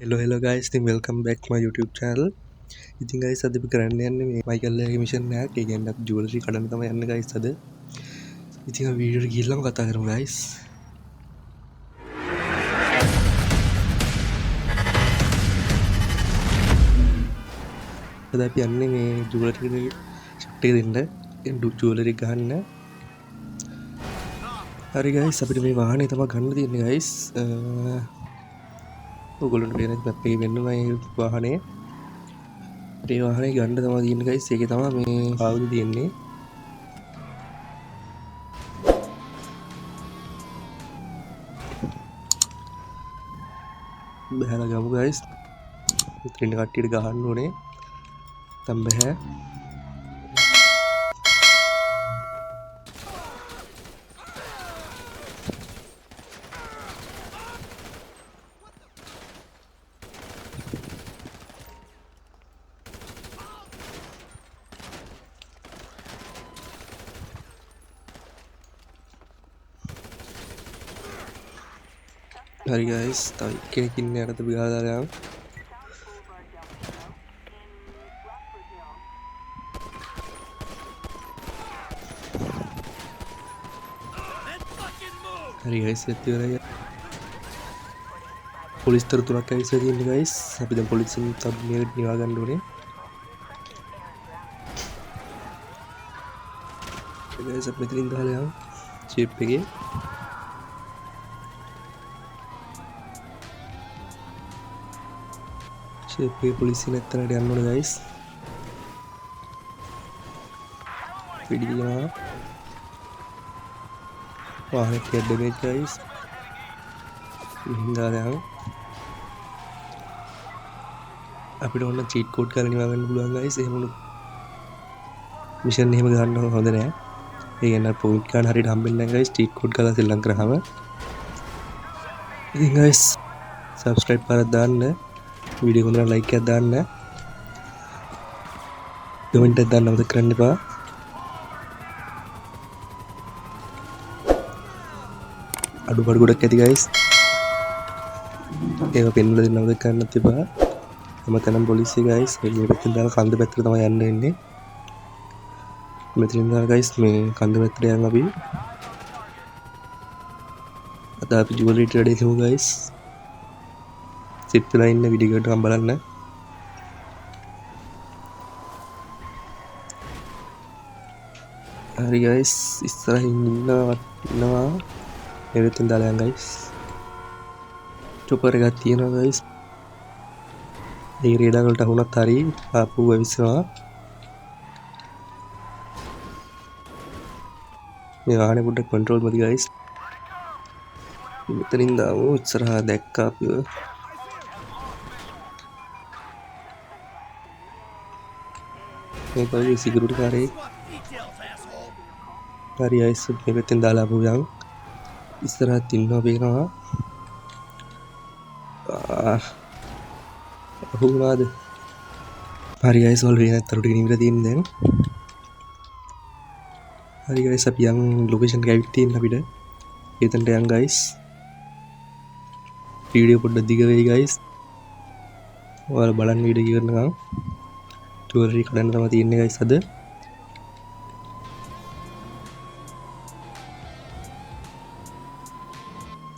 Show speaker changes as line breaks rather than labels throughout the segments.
Hello guys, ඉතින් welcome back my YouTube channel. ඉතින් guys අද අපි කරන්න යන්නේ මේ මයිකල්ගේ මිෂන් එකක්. ඒ කියන්නේ අපි ජුවලරි කඩන්න තමයි යන්නේ guys අද. ඉතින් අපි වීඩියෝ එක ගිහිල්ලාම කතා කරමු guys. අද අපි යන්නේ මේ ජුවලරි ෂොප් එක දෙන්න. ජුවලරි ගන්න. හරි guys අපිට මේ වාහනේ තමයි ගන්න තියෙන්නේ guys. ඔයගොල්ලන්ට පේන මැප් එකේ වෙන්නම මේ වාහනේ. ඒ වාහනේ ගන්න තමයි තියෙන්නේ guys. ඒකේ තමයි මේ ආවුද තියෙන්නේ. බහැලා ගමු guys. ඉතින් කට්ටියට ගහන්න ඕනේ. තම් බහැ. Hari guys, tahu kini ada tuh biasa yang hari guys itu ya polis tertulah guys ini guys tapi dan polisi tab niwagan dulu nih guys apa itu indah yang chip pergi chip polisi netra dia anu guys video wah ini damage guys indah yang අපිට ඕන cheat code කරලා නිවා ගන්න පුළුවන් guys එහෙම උනොත් mission එහෙම ගන්න හොඳ නෑ ඒ කියන්නේ පොයින්ට් ගන්න හරියට හම්බෙන්නේ නැහැ guys චීට් කෝඩ් කරලා සෙල්ලම් කරාම ඉතින් guys subscribe කරලා දාන්න වීඩියෝ එක උනන like එකක් දාන්න කමෙන්ට් එකක් දාන්න මතක කරන්න එපා අඩුපාඩු ගොඩක් ඇති guys ඒක පෙන්වලා දෙන්න මතක කරන්නත් එපා මෙතන පොලිසිය guys එළිය පැත්තෙන් දාලා කන්ද පැත්තට තමයි යන්න වෙන්නේ මෙතනින් දාලා guys මේ කන්ද පැත්තට යන්න අපි අද අපි ජුවලරි ට්‍රේඩ් එකමු guys සිත් වෙලා ඉන්න වීඩියෝ එකට බලන්න හරි guys ඉස්සරහින් ඉන්නවා මේ පැත්තෙන් දාලා යන්න guys චොපර් එකක් තියෙනවා guys ඒ රේඩාර් වලට අහුණත් හරි ආපු වෙවිසවා මේ වාහනේ පොඩ්ඩක් කන්ට්‍රෝල් මදි guys මෙතනින් දාමු ඉස්සරහා දැක්කා අපි මේ කවුරු සිකියුරිටි කාරේ හරි guys මේ පැත්තෙන් දාලා ආපු යන් ඉස්සරහා තින්නවා පේනවා හුණාද හරි guys ඔල්රෙඩි නැත්තරුට ගෙනිවිලා තියෙන දැන් හරි guys අපි යන් ලොකේෂන් එක ඇවිත් තියෙන අපිට එතනට යන් guys වීඩියෝ පොඩ්ඩක් දිග වෙයි guys ඔයාලා බලන්න වීඩියෝ කරනකම් ජුවලරි කඩන්න තමයි තියෙන්නේ guys අද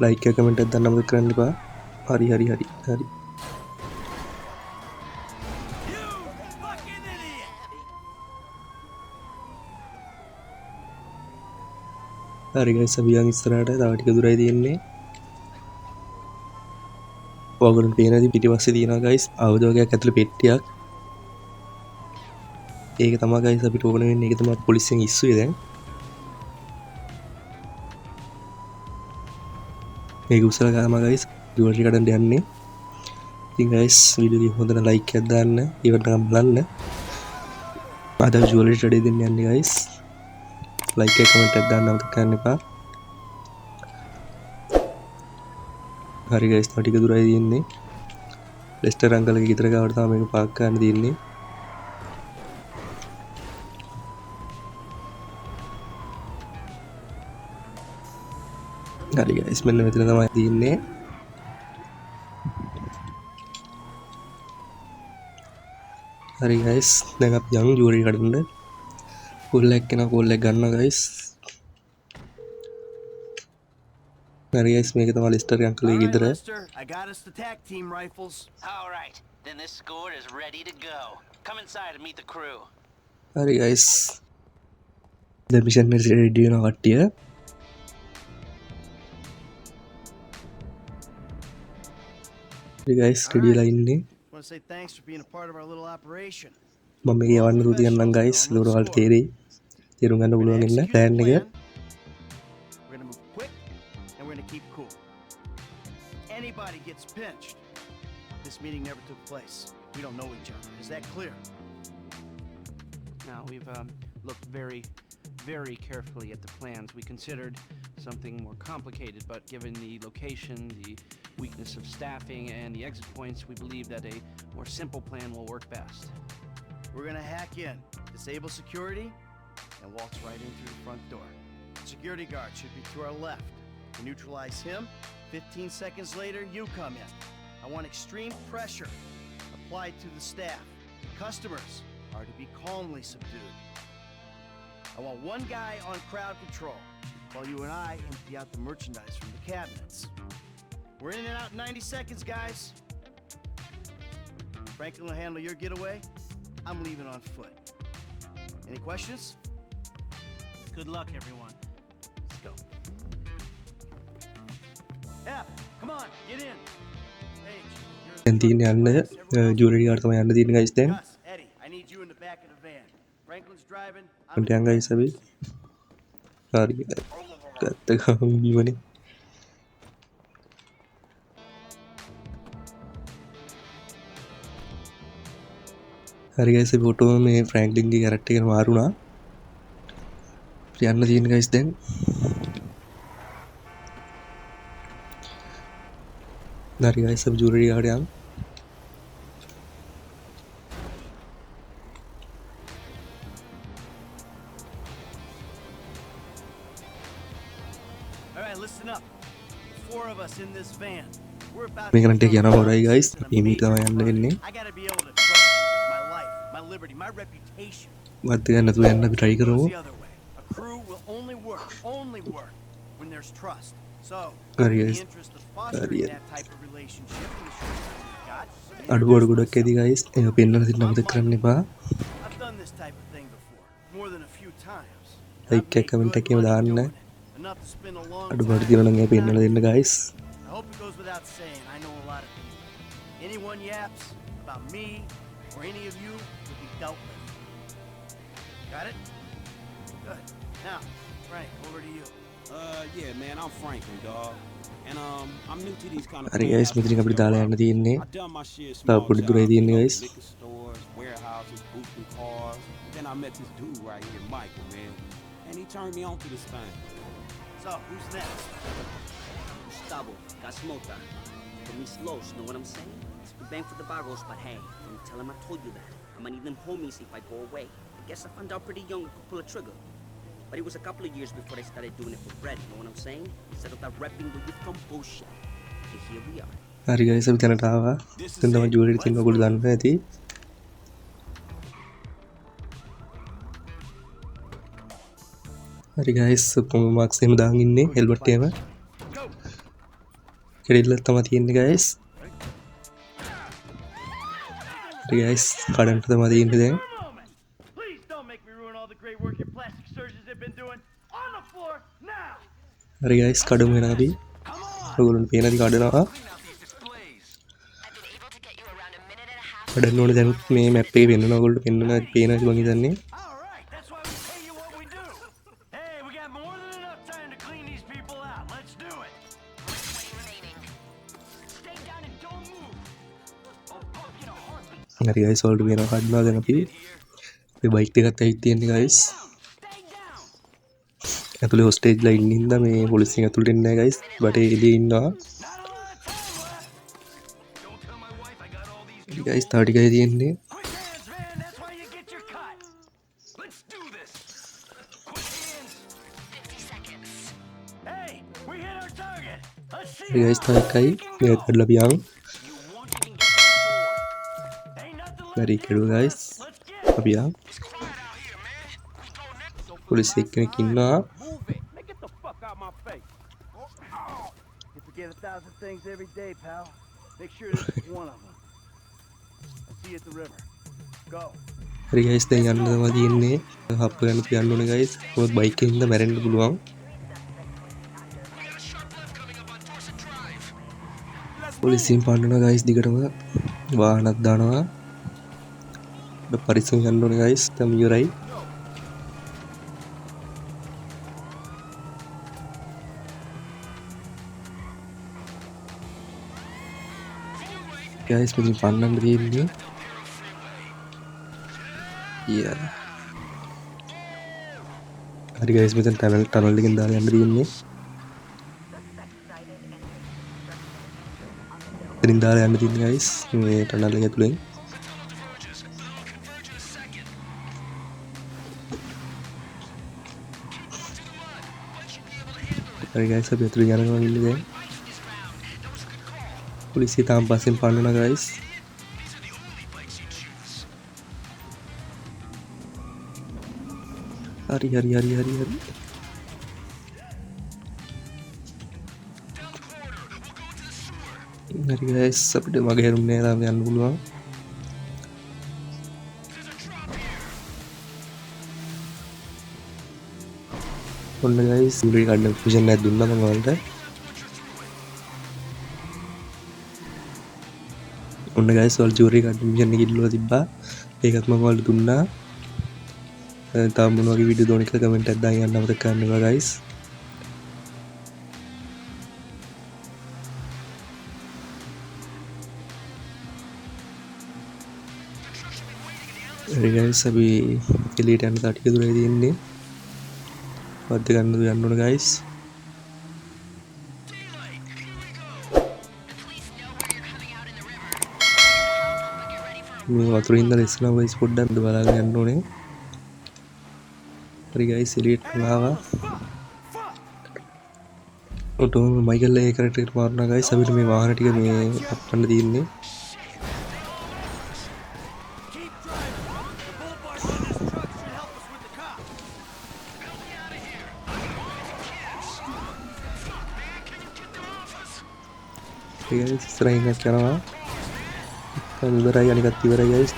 like එක කමෙන්ට් එකක් දාන්න මතක කරන්න එපා හරි හරි හරි guys අපි යන් ඉස්සරහට තව ටික දුරයි තියෙන්නේ ඔයගොල්ලන්ට පේනදී පිටිපස්සේ තියෙනවා guys ආයුධ වගේක් ඇතුලේ පෙට්ටියක් ඒක තමයි guys අපිට ඕන වෙන්නේ ඒක තමයි පොලිසියෙන් ඉස්සුවේ දැන් මේක උසල ගාම guys ජුවලරි කඩන්න යන්නේ ඉතින් guys වීඩියෝ එක හොඳට like එකක් දාන්න ඊවට නම් බලන්න අද ජුවලරි ට්‍රේඩ් දෙන්න යන්නේ guys like එක කමෙන්ට් එකක් දාන්න මතක කරන්න එපා හරි guys තව ටික දුරයි තියෙන්නේ ලෙස්ටර් අංකල්ගේ ගෙදර ගාවට තමයි මේක පාක් කරන්න තියෙන්නේ හරි guys මෙන්න මෙතන තමයි තියෙන්නේ හරි guys දැන් අපි යමු ජුවලරි කඩන්න. කෝල් එකක් කෙනා කෝල් එක ගන්නවා guys. හරි guys මේක තමයි ලිස්ටර් අංකල්ගේ ගෙදර.
I got us the tac team rifles.
All right, then this squad is ready to go. Come inside and meet the crew.
හරි guys දැන් මිෂන් එක රෙඩි වෙනවා කට්ටිය. හරි guys ready වෙලා ඉන්නේ.
Want to say thanks for being a part of our little operation.
මම මේක යවන්න දු තියන්නම් guys. ඒක ඔයාලට තේරෙයි. තේරුම් ගන්න පුළුවන් ඉන්න plan එක.
We're gonna move quick and we're gonna keep cool. Anybody gets pinched. This meeting never took place. We don't know each other. Is that clear?
Now, we've looked very carefully at the plans. We considered something more complicated, but given the location, the weakness of staffing, and the exit points, we believe that a more simple plan will work best.
We're gonna hack in, disable security, and waltz right in through the front door. Security guard should be to our left. To neutralize him, 15 seconds later, you come in. I want extreme pressure applied to the staff. Customers are to be calmly subdued. I want one guy on crowd control, while you and I empty out the merchandise from the cabinets. We're in and out in 90 seconds, guys. Franklin will handle your getaway. I'm leaving on foot. Any questions?
Good luck, everyone.
Let's go. Yeah, come on, get in. Paige, you're
දැන් තියෙන්නේ යන්න jewellery කාට තමයි යන්න තියෙන්නේ guys දැන්.
Gus, Eddie, I need you in the back of the van. Franklin's driving.
මට යන් guys අපි. හරි ගත්ත ගමන් බිමනේ. හරි guys අපි ඔටෝම මේ ෆ්‍රැන්ක්ලින්ගේ කැරක්ටර් එක මාරුණා. යන්න තියෙන guys දැන්. හරි guys අපි ජුවලරි කාට යමු.
All right, listen up. The four of us in this van. We're about
මේක නම්
to
ටික යනවා හොරයි guys. අපි මීට තමයි යන්න වෙන්නේ.
I gotta be able to trust you with my life, my liberty, my reputation.
මත් ගන්න නැතුව යන්න අපි try
It
කරමු.
goes the other way. A crew will only work when there's trust. So,
Hurry,
in the
guys.
interest of fostering
Hurry.
that type of relationship in the short time we've got,
අඩුපාඩු ගොඩක් ඇති guys. ඒක පෙන්වන්න දෙන්න අමතක කරන්න එපා.
I've done this type of thing before, more than a few times.
Like
I've made
comment
good
එකේම
money
දාන්න.
doing it. Enough to spend a long
අඩුපාඩු
time.
තියෙනවා නම් ඒක පෙන්වන්න දෙන්න guys.
I hope it goes without saying, I know a lot of people. Anyone yaps about me or any of you will be dealt with. Got it? Good. Now, Frank, over to you.
Yeah, man, I'm Franklin, dog. And I'm new to these kind of
හරි guys මෙතනින් අපිට දාලා යන්න තියෙන්නේ.
I done my shit
තව
small
පොඩි දුරයි
jobs,
තියෙන්නේ
you know,
guys.
liquor stores, warehouses, boosting cars. Then I met this dude right here, Michael, man. And he turned me on to this thing.
So, who's next?
Gustavo, got smoked on. Put me slow, you know what I'm saying? It's good bang for the barrels, but hey, don't tell him I told you that. I'm gonna need them homies if I go away. I guess I found out pretty young I could pull a trigger. But it was a couple of years before I started doing it for bread, you know what I'm saying? Instead of that repping where you from bullshit. And here we are.
හරි guys අපි දැනට ආවා. දැන් තමයි jewellery තියෙන ඔයගොල්ලෝ දන්න ඇති. හරි guys මාක්ස් එහෙම දාන් ඉන්නේ හෙල්මට් එහෙම. කෙරෙල්ල තමයි තියෙන්නේ guys. හරි guys කඩන්න තමයි තියෙන්නේ දැන්.
Please don't make me ruin all the great work your plastic surgeons have been doing. On the floor, now!
හරි guys කඩමු වෙන අපි. ඔයගොල්ලන්ට පේනදි කඩනවා. කඩන්න ඕනේ දැන් මේ මැප් එකේ පෙන්වන ඔයගොල්ලන්ට පෙන්වන පේනදි මම හිතන්නේ.
All right, that's why we pay you what we do. Hey, we got more than enough time to clean these people out. Let's do it. Stay down and don't move. You know, heartbeat.
හරි guys ඔයාලට පේනවා කඩනවා දැන් අපි. මේ bike එකත් ඇවිත් තියෙන්නේ guys.
Stay down.
ඇතුලේ හොස්ටේජ්ලා ඉන්න හින්දා මේ පොලිස් එක ඇතුළට එන්නේ නැහැ guys. බටේ එළියේ ඉන්නවා. හරි guys තව ටිකයි තියෙන්නේ.
Quick hands, man. That's why you get your cut. Let's do this. Quick hands. 50 seconds. Hey, we hit our target. Let's see.
හරි guys තව එකයි මේක කඩලා පියාමු.
You won't even get the door. Ain't nothing
හරි කෙරුවා guys. අපි ආ police එක්කෙනෙක් ඉන්නවා.
Move it. Man, get the fuck out my face.
You forget 1,000 things every day, pal. Make sure this is one of them. I'll see you at the river. Go.
හරි guys දැන් යන්න තමයි තියෙන්නේ. හප් ගන්න තියන්න ඕනේ guys. මොකද bike එකෙන් ඉඳ මැරෙන්න පුළුවන්. පොලිසියෙන් පන්නනවා guys දිගටම වාහනක් දානවා. පරිස්සම් යන්න ඕනේ guys. තම ඉවරයි. guys මෙතන පන්නන්න තියෙන්නේ. Yeah. හරි guys මෙතන tunnel එකෙන් දාලා යන්න තියෙන්නේ. එතනින් දාලා යන්න තියෙන්නේ guys මේ tunnel එක ඇතුලෙන්. හරි guys අපි ඇතුලේ යනවා ඉන්නේ දැන්. පොලිසිය තාම පස්සෙන් පන්නනවා guys. හරි හරි guys අපිට මගේ රුම් නෑ තාම යන්න පුළුවන්. ඔන්න guys ඉතින් ගන්න මිෂන් එකක් දුන්නා මම ඔයාලට. ඔන්න guys ඔයාලා ජූරි ගන්න මිෂන් එක ඉල්ලුවා තිබ්බා. ඒකත් මම ඔයාලට දුන්නා. තව මොන වගේ වීඩියෝ දෝන කියලා කමෙන්ට් එකක් දාන්න යන්න අමතක කරන්න එපා guys. හරි guys අපි එළියට යන්න තා ටික දුරයි තියෙන්නේ. වද්ද ගන්න දු යන්න ඕන guys. මේ වතුරින් ඉඳලා ඉස්සලා guys පොඩ්ඩක් බලාගෙන යන්න ඕනේ. හරි guys එළියට ආවා. ඔතන මයිකල් ඒ කරට මාරනවා guys අපිට මේ වාහන ටික මේ අපන්න තියෙන්නේ. guys ඉස්සරහින් යනවා. ඉවරයි අනිකත් ඉවරයි guys.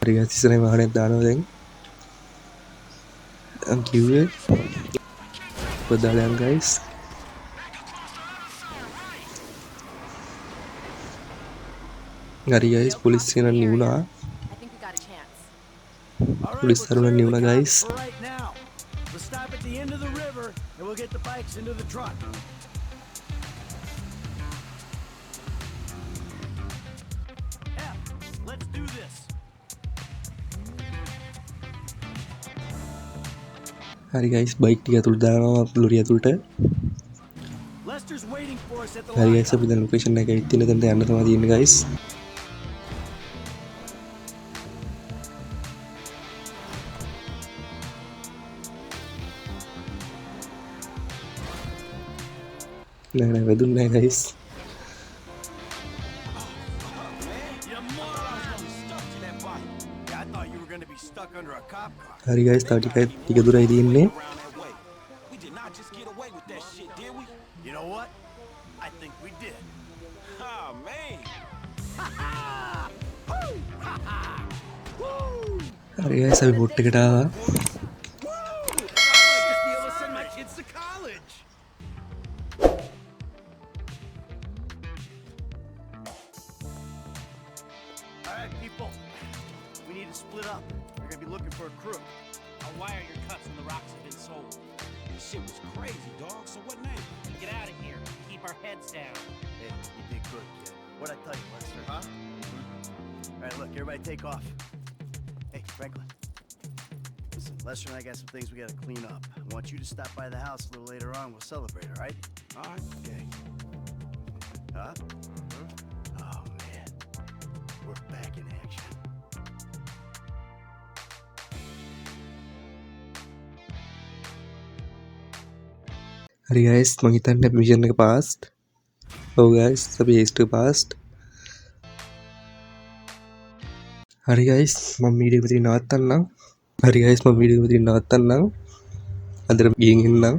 හරි guys ඉස්සරහින් වාහනයක් දානවා දැන්. I'm curious. Padalang guys. Ngari guys, polis sini niuna. Polis tarunan niuna guys.
For right now, we'll stop at the end of the river and we'll get the bikes into the truck. Yeah, let's do this.
Hari guys, bike tiga tul dalam lori atulta.
Lester's waiting for us at the
Hari
line.
guys, අපි දැන් location එක ඉතින් එතනට යන්න තමයි තියෙන්නේ guys. නෑ වැදුන්නේ නෑ guys.
You morons, I'm stuck to that bike. Yeah, I thought you were going to be stuck under a cop car.
Hari guys, tadi tiga durai තියෙන්නේ.
Around that way. We did not just get away with that shit, did we?
You know what? I think we did.
Ah, man.
Hari guys, අපි bot එකට ආවා.
I might just be able to send my kids to college. All right, people. We need to split up. We're going to be looking for a crew.
I'll wire your cuts when the rocks have been sold.
This shit was crazy, dog. So what name?
Get out of here. Keep our heads down.
Hey, you did good, kid. What'd I tell you, Lester, huh? All right, look, everybody take off. Hey, Franklin. Listen, Lester and I got some things we got to clean up. I want you to stop by the house a little later on. We'll celebrate, all right?
All right.
Okay. Huh? Oh, man. We're back in action.
හරි guys මං හිතන්නේ mission එක past. ඔව් guys අපි ඒස්ට් එක past. හරි guys මම video එක නවත්තන්නම්. හරි ගයිස් මම වීඩියෝ එක නවත්තන්නම්. අදට ගිහින් එන්නම්.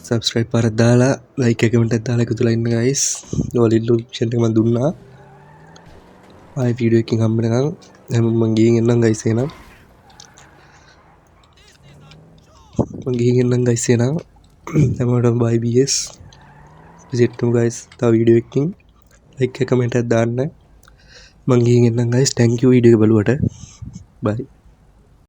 සබස්ක්‍රයිබ් පාරක් දාලා ලයික් එක කමෙන්ට් එකක් දාලා එකතුලා ඉන්න ගයිස්. ඔයාලා මිෂන් එක මම දුන්නා. ආයි වීඩියෝ එකකින් හම්බ වෙනකන් හැමෝම මං ගිහින් එන්නම් ගයිස් එහෙනම්. මං ගිහින් එන්නම් ගයිස් එහෙනම්. හැමෝටම බයි BS. විසිට් කරමු ගයිස්. තව වීඩියෝ එකකින් ලයික් එක කමෙන්ට් එකක් දාන්න. මං ගිහින් එන්නම් ගයිස්. thank you වීඩියෝ එක බලුවට. bye.